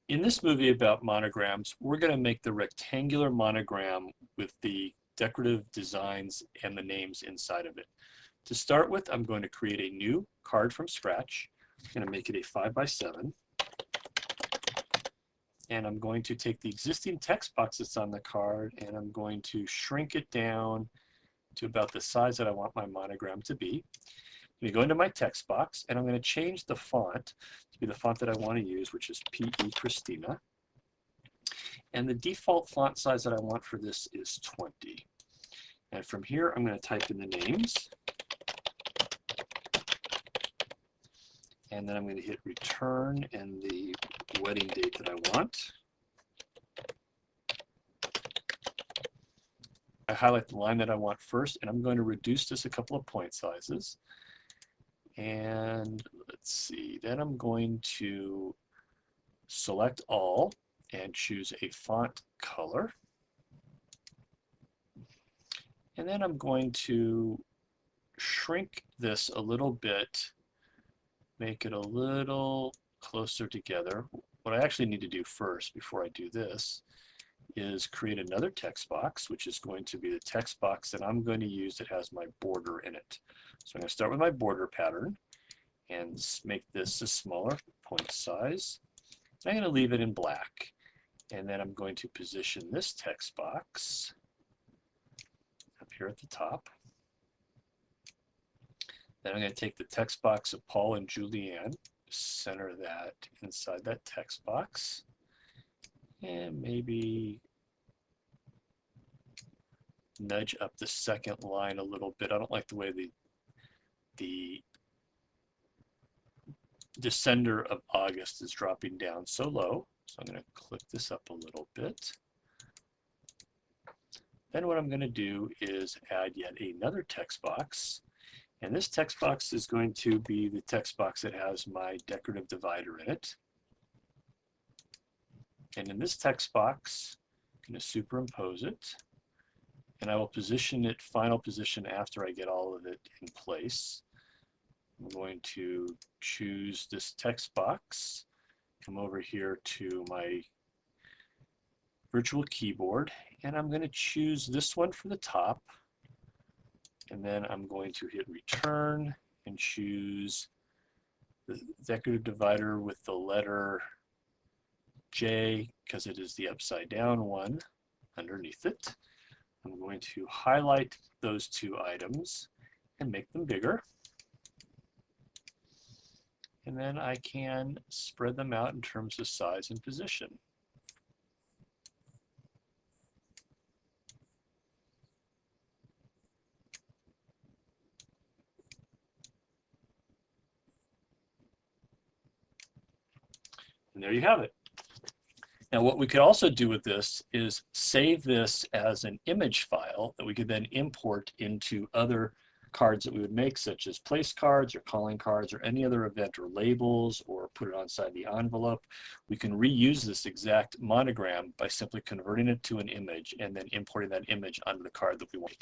In this movie about monograms, we're going to make the rectangular monogram with the decorative designs and the names inside of it. To start with, I'm going to create a new card from scratch. I'm going to make it a 5x7. And I'm going to take the existing text box that's on the card and I'm going to shrink it down to about the size that I want my monogram to be. I'm going to go into my text box and I'm going to change the font to be the font that I want to use, which is PE Christina. And the default font size that I want for this is 20. And from here, I'm going to type in the names. And then I'm going to hit return and the wedding date that I want. I highlight the line that I want first, and I'm going to reduce this a couple of point sizes. And let's see, then I'm going to select all and choose a font color. And then I'm going to shrink this a little bit, make it a little closer together. What I actually need to do first before I do this is create another text box, which is going to be the text box that I'm going to use that has my border in it. So I'm going to start with my border pattern and make this a smaller point size. I'm going to leave it in black. And then I'm going to position this text box up here at the top. Then I'm going to take the text box of Paul and Julianne, center that inside that text box, and maybe nudge up the second line a little bit. I don't like the way the descender of August is dropping down so low, so I'm going to click this up a little bit. Then what I'm going to do is add yet another text box. And this text box is going to be the text box that has my decorative divider in it. And in this text box, I'm going to superimpose it. And I will position it, final position, after I get all of it in place. I'm going to choose this text box, come over here to my virtual keyboard, and I'm going to choose this one for the top. And then I'm going to hit return and choose the decorative divider with the letter J, because it is the upside down one underneath it. I'm going to highlight those two items and make them bigger. And then I can spread them out in terms of size and position. And there you have it. Now what we could also do with this is save this as an image file that we could then import into other cards that we would make, such as place cards or calling cards or any other event, or labels, or put it inside the envelope. We can reuse this exact monogram by simply converting it to an image and then importing that image onto the card that we want.